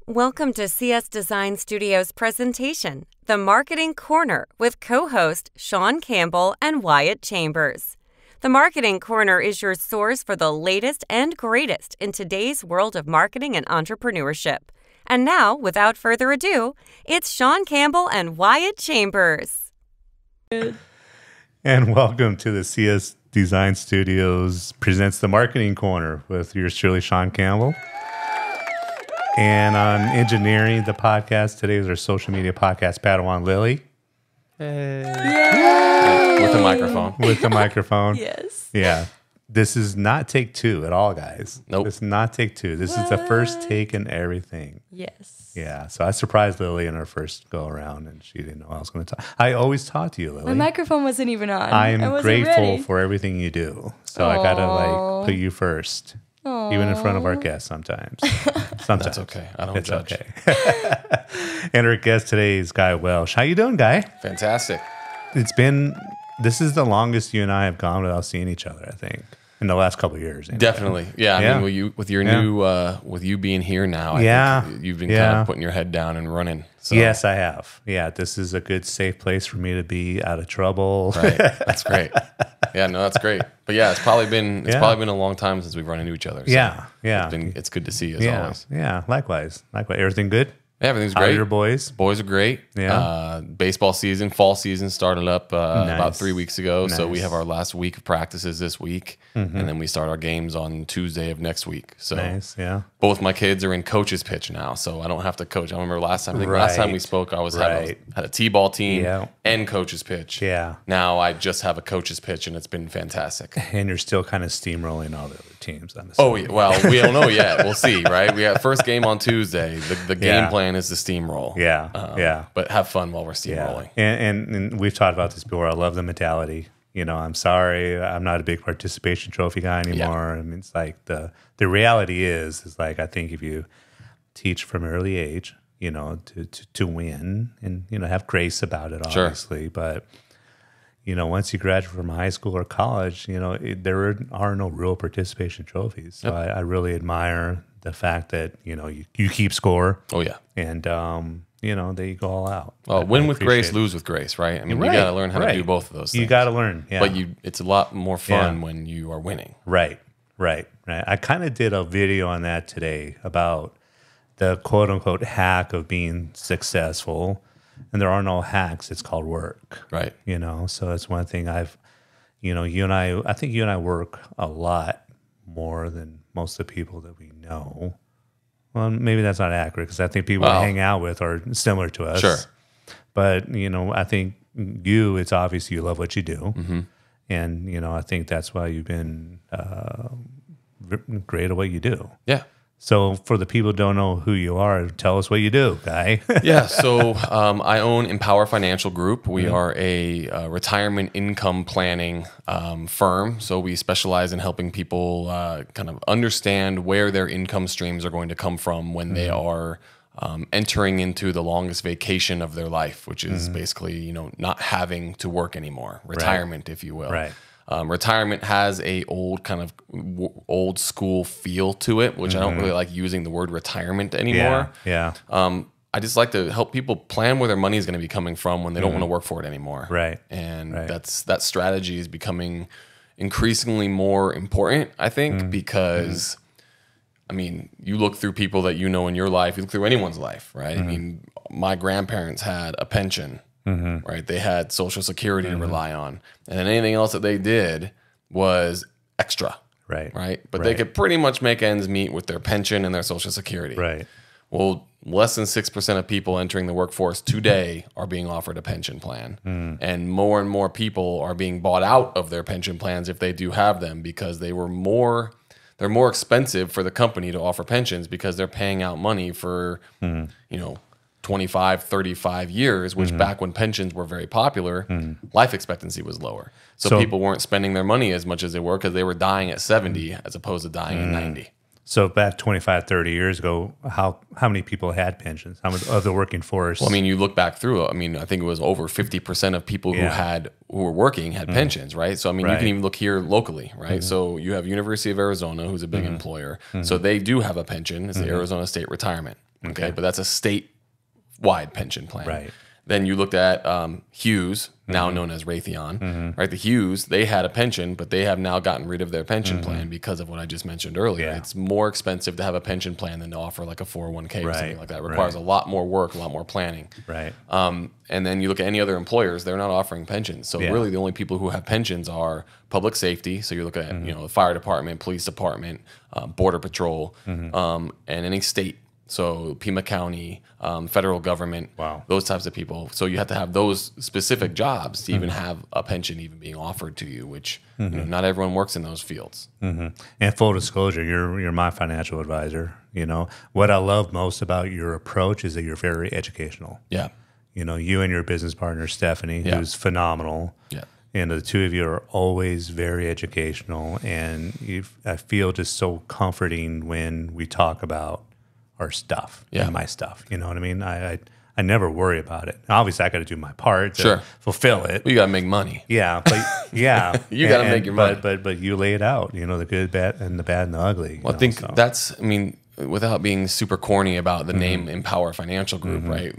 Welcome to CS Design Studio's presentation, The Marketing Corner, with co-host Sean Campbell and Wyatt Chambers. The Marketing Corner is your source for the latest and greatest in today's world of marketing and entrepreneurship. And now, without further ado, it's Sean Campbell and Wyatt Chambers. And welcome to the CS Design Studios presents The Marketing Corner with yours truly, Sean Campbell. And on engineering the podcast, today is our social media podcast, Padawan Lily. Hey. With the microphone. With the microphone. Yes. Yeah. This is not take two at all, guys. Nope. It's not take two. This is the first take in everything. Yes. Yeah. So I surprised Lily in her first go around, and she didn't know I was going to talk. I always talk to you, Lily. My microphone wasn't even on. I am grateful ready. for everything you do. So I got to put you first. Even in front of our guests sometimes. That's okay. I don't judge. Okay. And our guest today is Guy Welsh. How you doing, Guy? Fantastic. This is the longest you and I have gone without seeing each other, I think, in the last couple of years. Anyway. Definitely. Yeah. I mean, with your new, with you being here now, I think you've been kind of putting your head down and running. So. Yes, I have. Yeah. This is a good, safe place for me to be out of trouble. Right. That's great. Yeah, no, that's great. But yeah, it's probably been a long time since we've run into each other. So yeah. It's good to see you as always. Yeah. Likewise. Everything good? Yeah, everything's How great. are your boys? Boys are great. Yeah. Baseball season, fall season started up about 3 weeks ago. Nice. So we have our last week of practices this week. And then we start our games on Tuesday of next week. So Nice, yeah. both my kids are in coach's pitch now. So I don't have to coach. I remember last time we spoke, I had a T-ball team and coach's pitch. Yeah. Now I just have a coach's pitch, and it's been fantastic. And you're still kind of steamrolling all the other teams. Oh, yeah. Well, we don't know yet. We'll see, right? We have first game on Tuesday. The game plan is the steamroll. Yeah. But have fun while we're steamrolling. And we've talked about this before. I love the mentality. You know, I'm sorry, I'm not a big participation trophy guy anymore. I mean, it's like the reality is like, I think if you teach from an early age, you know, to win and, you know, have grace about it, obviously. Sure. But, you know, once you graduate from high school or college, you know, there are no real participation trophies. So I really admire the fact that, you know, you keep score. Oh, yeah. And, you know, they go all out. Well, win with grace, lose with grace, right? I mean, you got to learn how to do both of those things. You got to learn, But it's a lot more fun when you are winning. Right. I kind of did a video on that today about the quote-unquote hack of being successful. And there are no hacks. It's called work. Right. You know, so it's one thing I think you and I work a lot more than most of the people that we know. Well, maybe that's not accurate because I think people we hang out with are similar to us. Sure. But, you know, I think it's obvious you love what you do. Mm-hmm. And, you know, I think that's why you've been great at what you do. Yeah. So for the people who don't know who you are, tell us what you do, Guy. So I own Empower Financial Group. We are a retirement income planning firm. So we specialize in helping people kind of understand where their income streams are going to come from when they are entering into the longest vacation of their life, which is basically, you know, not having to work anymore, retirement, if you will. Right. Retirement has a old school feel to it, which I don't really like using the word retirement anymore. Yeah. I just like to help people plan where their money is going to be coming from when they don't want to work for it anymore. Right. And that strategy is becoming increasingly more important, I think, because I mean, you look through people that you know in your life, you look through anyone's life, right? I mean, my grandparents had a pension. Right, they had Social Security to rely on, and then anything else that they did was extra. Right, but they could pretty much make ends meet with their pension and their Social Security. Right. Well, less than 6% of people entering the workforce today are being offered a pension plan, and more people are being bought out of their pension plans if they do have them because they're more expensive for the company to offer pensions because they're paying out money for 25, 35 years, which back when pensions were very popular, life expectancy was lower. So people weren't spending their money as much as they were because they were dying at 70 as opposed to dying at 90. So back 25, 30 years ago, how many people had pensions? How much of the working force? Well, I mean, you look back through it. I mean, I think it was over 50% of people who were working had pensions, right? So, I mean, you can even look here locally, right? So you have University of Arizona, who's a big employer. So they do have a pension. It's the Arizona State Retirement. Okay. But that's a statewide pension plan. Right. Then you looked at Hughes, now known as Raytheon, right? The Hughes, they had a pension, but they have now gotten rid of their pension plan because of what I just mentioned earlier. Yeah. It's more expensive to have a pension plan than to offer like a 401k or something like that. It requires Right. a lot more work, a lot more planning. Right. And then you look at any other employers, they're not offering pensions. So Yeah. really the only people who have pensions are public safety. So you're looking at, you know, the fire department, police department, border patrol, and any state. So Pima County, federal government, Wow. those types of people. So you have to have those specific jobs to even have a pension even being offered to you, which you know, not everyone works in those fields. And full disclosure, you're my financial advisor. You know, what I love most about your approach is that you're very educational. Yeah. You know, you and your business partner, Stephanie, Yeah. who's phenomenal. Yeah. And the two of you are always very educational. And I feel just so comforting when we talk about our stuff and my stuff. You know what I mean? I never worry about it. Obviously, I got to do my part to fulfill it. You got to make money. Yeah, but yeah, You gotta make your money. But you lay it out. You know, the good, bad, and the ugly. Well, I think that's, I mean, without being super corny about the name Empower Financial Group, right?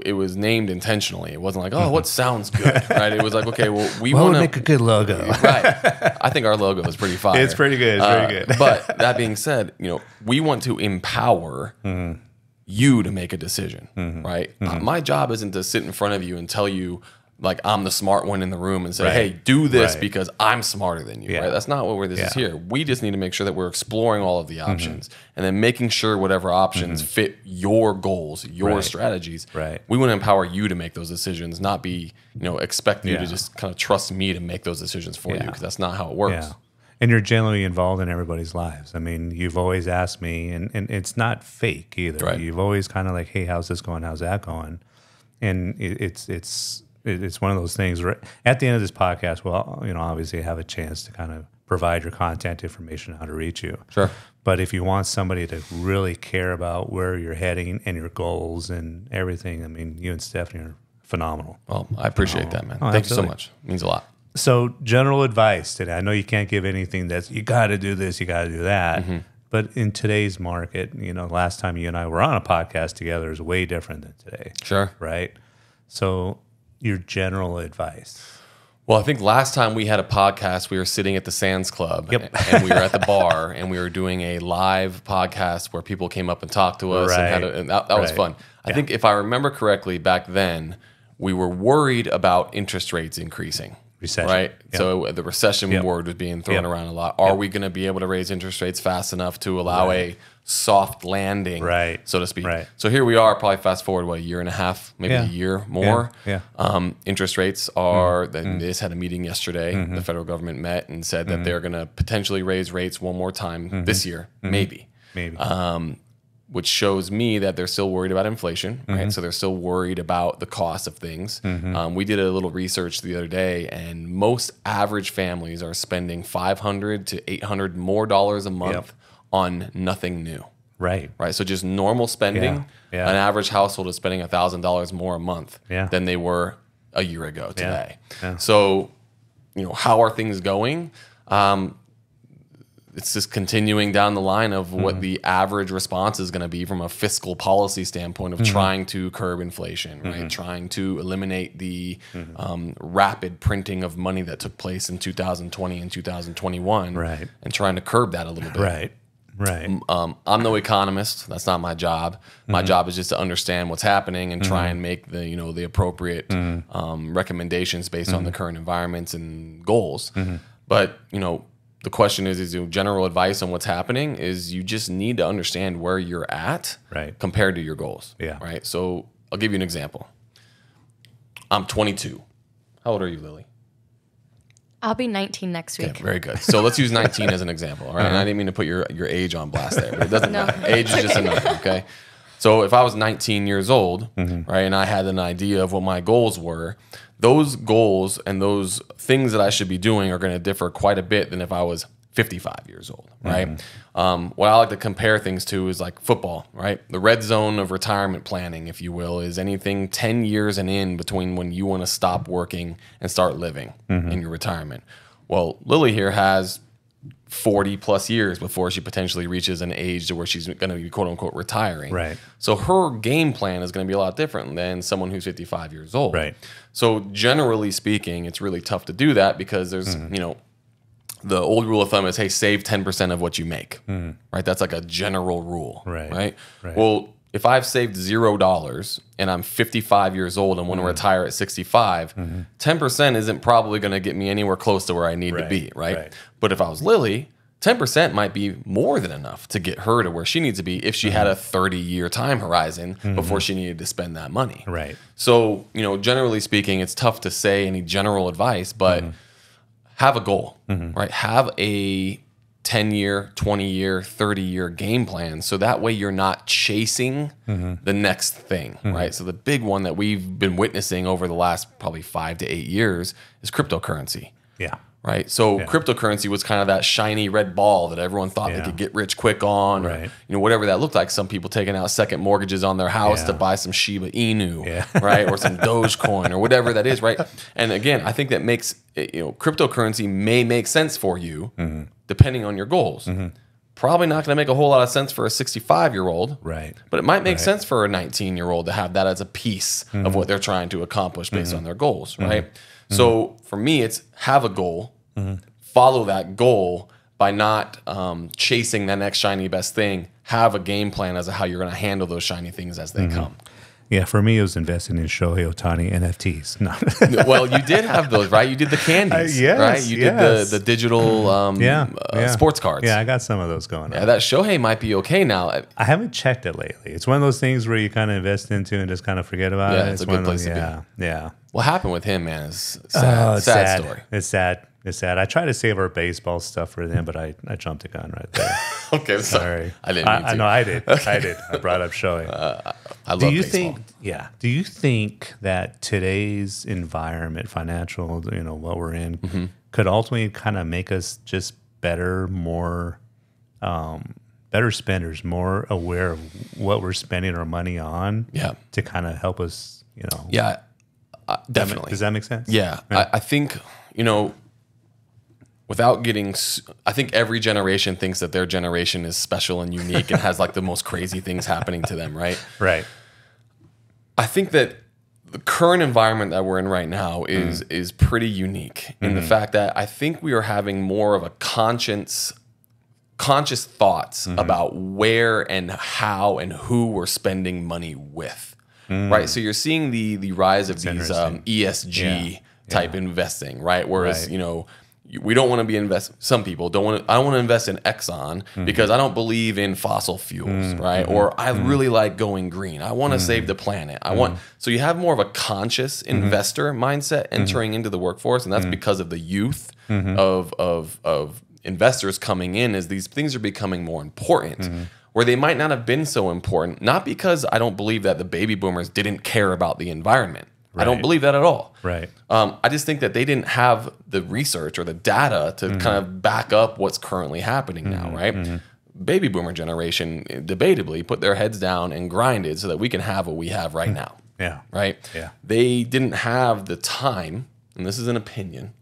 It was named intentionally. It wasn't like, oh, what sounds good, right? It was like, okay, well, we want to make a good logo. Right. I think our logo is pretty fire. It's pretty good. It's very good. But that being said, you know, we want to empower you to make a decision, right? My job isn't to sit in front of you and tell you, like, I'm the smart one in the room and say, hey, do this because I'm smarter than you, right? That's not what this is here. We just need to make sure that we're exploring all of the options and then making sure whatever options fit your goals, your strategies. Right. We want to empower you to make those decisions, not be, you know, expect you to just kind of trust me to make those decisions for you, because that's not how it works. Yeah. And you're generally involved in everybody's lives. I mean, you've always asked me, and it's not fake either. Right. You've always kind of like, hey, how's this going? How's that going? And it's one of those things where at the end of this podcast, well, you know, obviously have a chance to kind of provide your contact information, how to reach you. Sure. But if you want somebody to really care about where you're heading and your goals and everything, I mean, you and Stephanie are phenomenal. Well, I appreciate that, man. Oh, Thank you so absolutely. much. It means a lot. So general advice today. I know you can't give anything that's you got to do this, you got to do that. But in today's market, you know, last time you and I were on a podcast together is way different than today. Sure. Right? So your general advice. Well, I think last time we had a podcast, we were sitting at the Sands Club and we were at the bar and we were doing a live podcast where people came up and talked to us. And that was fun. I think if I remember correctly, back then, we were worried about interest rates increasing. Recession. Right? So the recession word was being thrown around a lot. Are we going to be able to raise interest rates fast enough to allow a soft landing, so to speak? Right. So here we are, probably fast forward, what, a year and a half, maybe a year more. Interest rates are, they just had a meeting yesterday. The federal government met and said that they're going to potentially raise rates one more time this year, maybe. Which shows me that they're still worried about inflation, right? So they're still worried about the cost of things. We did a little research the other day, and most average families are spending $500 to $800 more a month on nothing new. Right. So just normal spending. An average household is spending $1,000 more a month than they were a year ago today. So, you know, how are things going? It's just continuing down the line of what the average response is going to be from a fiscal policy standpoint of trying to curb inflation, right? Trying to eliminate the rapid printing of money that took place in 2020 and 2021, and trying to curb that a little bit. I'm no economist. That's not my job. My job is just to understand what's happening and try and make the, you know, the appropriate recommendations based on the current environments and goals. But, you know, the question is general advice on what's happening is you just need to understand where you're at compared to your goals. Right. So I'll give you an example. I'm 22. How old are you, Lily? I'll be 19 next week. Okay, very good. So let's use 19 as an example. All right. And I didn't mean to put your age on blast there, but it doesn't matter. Age is just a number. Okay. So if I was 19 years old, right, and I had an idea of what my goals were, those goals and those things that I should be doing are going to differ quite a bit than if I was 55 years old, right? What I like to compare things to is like football, right? The red zone of retirement planning, if you will, is anything 10 years and in between when you want to stop working and start living in your retirement. Well, Lily here has 40 plus years before she potentially reaches an age to where she's going to be quote unquote retiring. Right. So her game plan is going to be a lot different than someone who's 55 years old. Right. So generally speaking, it's really tough to do that because there's, you know, the old rule of thumb is, hey, save 10% of what you make, right? That's like a general rule, right? Well, if I've saved $0 and I'm 55 years old and want to retire at 65, 10% isn't probably going to get me anywhere close to where I need to be, right? But if I was Lily, 10% might be more than enough to get her to where she needs to be if she had a 30-year time horizon before she needed to spend that money. Right. So, you know, generally speaking, it's tough to say any general advice, but have a goal, right? Have a 10-year, 20-year, 30-year game plan. So that way you're not chasing the next thing, right? So the big one that we've been witnessing over the last probably 5 to 8 years is cryptocurrency. Yeah. Right. So cryptocurrency was kind of that shiny red ball that everyone thought they could get rich quick on, or, you know, whatever that looked like. Some people taking out second mortgages on their house to buy some Shiba Inu, right? Or some Dogecoin or whatever that is, right? And again, I think that makes, you know, cryptocurrency may make sense for you depending on your goals. Probably not going to make a whole lot of sense for a 65-year-old, right? But it might make sense for a 19-year-old to have that as a piece of what they're trying to accomplish based on their goals, right? So for me, it's have a goal, follow that goal by not chasing that next shiny best thing. Have a game plan as to how you're going to handle those shiny things as they come. Yeah, for me, it was investing in Shohei Ohtani NFTs. No. Well, you did have those, right? You did the candies, right? You did the digital sports cards. Yeah, I got some of those going on. Yeah, that Shohei might be okay now. I haven't checked it lately. It's one of those things where you kind of invest into and just kind of forget about it. Yeah, it's a good place to be. Yeah. What happened with him, man, is sad. Sad story. It's sad. It's sad. I tried to save our baseball stuff for them, but I jumped the gun right there. Okay, sorry. I didn't mean to. I know I did. I did. I brought up Shohei. I love baseball. Do you think that today's environment, financial, you know, what we're in, could ultimately kind of make us just better, more better spenders, more aware of what we're spending our money on? Yeah. To kind of help us, you know. Yeah, definitely. Does that make sense? Yeah. I think, you know, without getting, I think every generation thinks that their generation is special and unique and has like the most crazy things happening to them, right? Right. I think that the current environment that we're in right now is pretty unique in the fact that I think we are having more of a conscious thoughts about where and how and who we're spending money with, right? So you're seeing the rise of these ESG type investing, right? Whereas, you know, we don't want to be some people don't want to. I don't want to invest in Exxon because I don't believe in fossil fuels, right? Or I really like going green. I want to save the planet. I want. So you have more of a conscious investor mindset entering into the workforce, and that's because of the youth of investors coming in as these things are becoming more important. Where they might not have been so important, not because I don't believe that the baby boomers didn't care about the environment. I don't believe that at all. Right. I just think that they didn't have the research or the data to kind of back up what's currently happening now, right? Baby boomer generation, debatably, put their heads down and grinded so that we can have what we have right now. Yeah. Right? Yeah. They didn't have the time, and this is an opinion,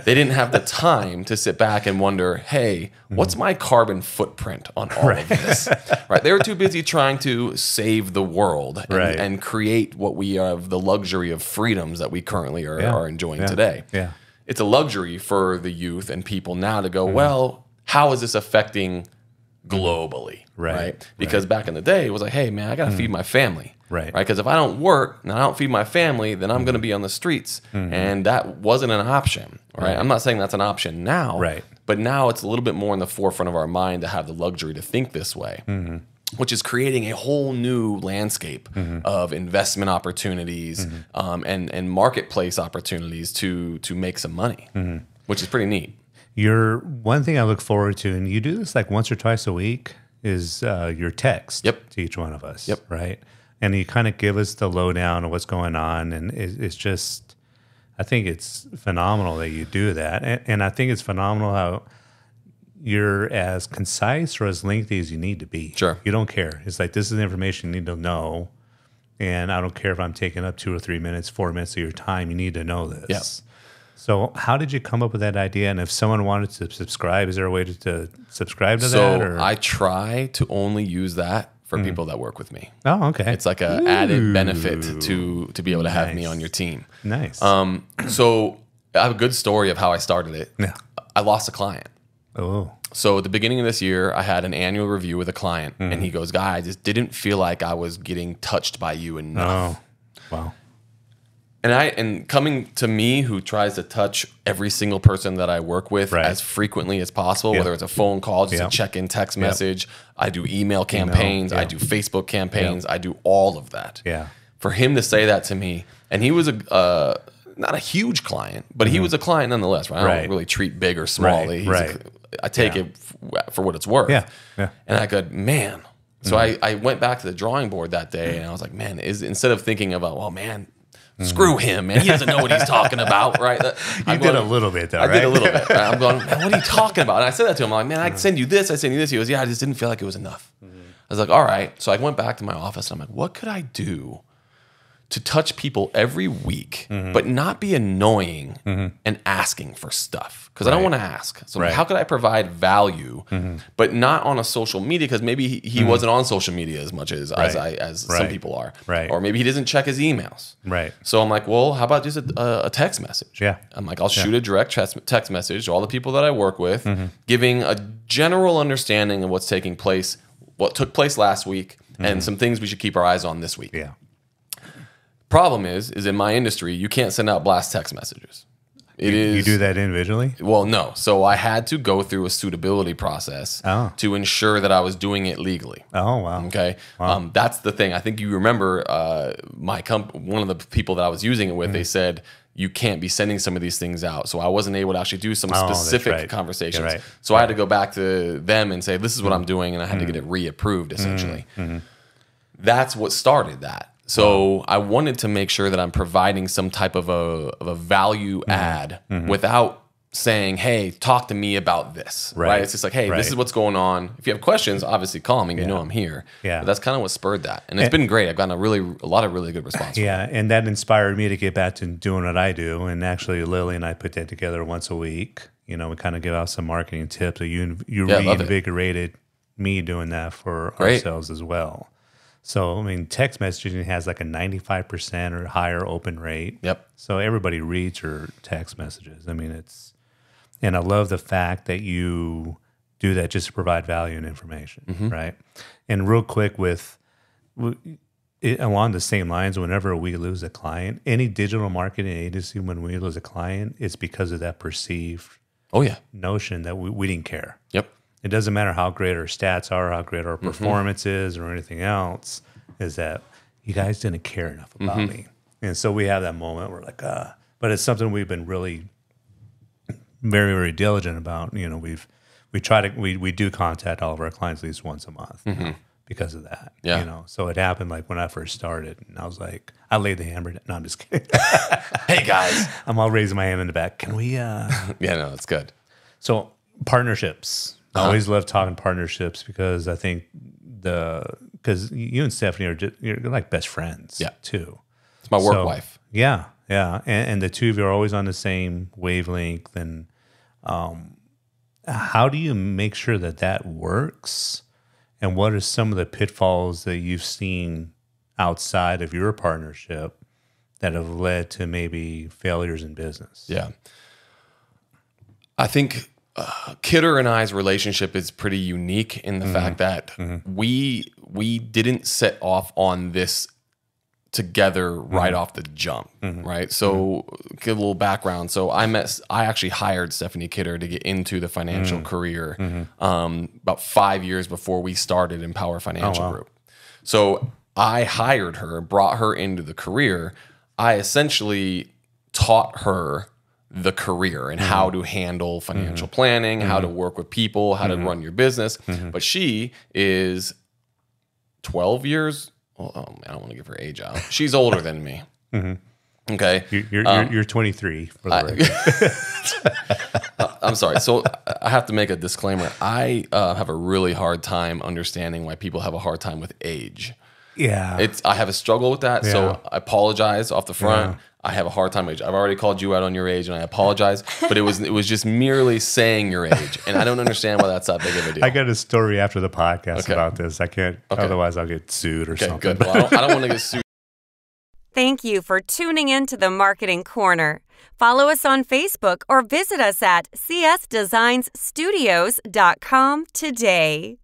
they didn't have the time to sit back and wonder, hey, what's my carbon footprint on all of this? Right? They were too busy trying to save the world and create what we have, the luxury of freedoms that we currently are enjoying today. Yeah. It's a luxury for the youth and people now to go, well, how is this affecting globally? Right? Because back in the day, it was like, hey, man, I got to feed my family. Right. Because if I don't work and I don't feed my family, then I'm going to be on the streets. And that wasn't an option. Right? I'm not saying that's an option now. Right. But now it's a little bit more in the forefront of our mind to have the luxury to think this way, which is creating a whole new landscape of investment opportunities and marketplace opportunities to make some money, which is pretty neat. One thing I look forward to, and you do this like once or twice a week, is your text to each one of us. Right. And you kind of give us the lowdown of what's going on. And it's just, I think it's phenomenal that you do that. And I think it's phenomenal how you're as concise or as lengthy as you need to be. Sure. You don't care. It's like, this is the information you need to know. And I don't care if I'm taking up 2 or 3 minutes, 4 minutes of your time. You need to know this. So how did you come up with that idea? And if someone wanted to subscribe, is there a way to subscribe to that? So I try to only use that for people that work with me. Oh, okay. It's like an added benefit to be able to have me on your team. Nice. So I have a good story of how I started it. Yeah. I lost a client. Oh. So at the beginning of this year, I had an annual review with a client, and he goes, "Guy, I just didn't feel like I was getting touched by you enough." Oh, wow. And coming to me, who tries to touch every single person that I work with as frequently as possible, whether it's a phone call, just a check-in text message, I do email campaigns, I do Facebook campaigns, I do all of that. Yeah. For him to say that to me, and he was not a huge client, but he was a client nonetheless, right? I don't really treat big or small. I take it for what it's worth. Yeah. Yeah. And I go, man. So I went back to the drawing board that day, and I was like, man, instead of thinking about, well, man, screw him, man, he doesn't know what he's talking about, right? You did a little bit, though, right? I did a little bit. Right? I'm going, man, what are you talking about? And I said that to him. I'm like, man, I'd send you this. I send you this. He goes, yeah, I just didn't feel like it was enough. I was like, all right. So I went back to my office, and I'm like, what could I do to touch people every week, but not be annoying and asking for stuff? Because I don't want to ask. So how could I provide value, but not on a social media? Because maybe he wasn't on social media as much as some people are. Right. Or maybe he doesn't check his emails. Right. So I'm like, well, how about just a text message? Yeah. I'm like, I'll shoot a direct text message to all the people that I work with, giving a general understanding of what's taking place, what took place last week, and some things we should keep our eyes on this week. Yeah. Problem is in my industry, you can't send out blast text messages. You do that individually? Well, no. So I had to go through a suitability process to ensure that I was doing it legally. Oh, wow. Okay. Wow. That's the thing. I think you remember one of the people that I was using it with, they said, you can't be sending some of these things out. So I wasn't able to actually do some specific conversations. Right. So I had to go back to them and say, this is what I'm doing. And I had to get it reapproved, essentially. That's what started that. So I wanted to make sure that I'm providing some type of a value add without saying, hey, talk to me about this. Right? It's just like, hey, this is what's going on. If you have questions, obviously call me. You know I'm here. Yeah. But that's kind of what spurred that. And it's been great. I've gotten a lot of really good response. Yeah, and that inspired me to get back to doing what I do. And actually, Lily and I put that together once a week. You know, we kind of give out some marketing tips. So you reinvigorated me doing that for ourselves as well. So, I mean, text messaging has like a 95% or higher open rate. Yep. So everybody reads your text messages. I mean, and I love the fact that you do that just to provide value and information, right? And real quick along the same lines, whenever we lose a client, any digital marketing agency, when we lose a client, it's because of that perceived notion that we didn't care. Yep. It doesn't matter how great our stats are, how great our performance is, or anything else, is that you guys didn't care enough about me. And so we have that moment where like, but it's something we've been really very, very diligent about. You know, we do contact all of our clients at least once a month because of that. Yeah. You know, so it happened like when I first started, and I was like, I laid the hammer down. No, I'm just kidding. Hey guys, I'm all raising my hand in the back. Can we? Yeah, no, that's good. So partnerships. I always love talking partnerships because I think because you and Stephanie you're like best friends too. It's my work wife. Yeah, yeah. And the two of you are always on the same wavelength. And how do you make sure that works? And what are some of the pitfalls that you've seen outside of your partnership that have led to maybe failures in business? Yeah. I think Kidder and I's relationship is pretty unique in the fact that we didn't set off on this together right off the jump, right? So give a little background. So I actually hired Stephanie Kidder to get into the financial career about 5 years before we started Empower Financial Group. So I hired her, brought her into the career. I essentially taught her the career and how to handle financial planning, how to work with people, how to run your business. But she is 12 years. Oh man, I don't want to give her age out. She's older than me. Okay. You're 23. For the record. I'm sorry. So I have to make a disclaimer. I have a really hard time understanding why people have a hard time with age. Yeah. I have a struggle with that. So I apologize off the front. I have a hard time with age. I've already called you out on your age, and I apologize. But it was just merely saying your age, and I don't understand why that's that big of a deal. I got a story after the podcast about this. I can't, otherwise I'll get sued or something. Good. Well, I don't want to get sued. Thank you for tuning in to the Marketing Corner. Follow us on Facebook or visit us at csdesignsstudios.com today.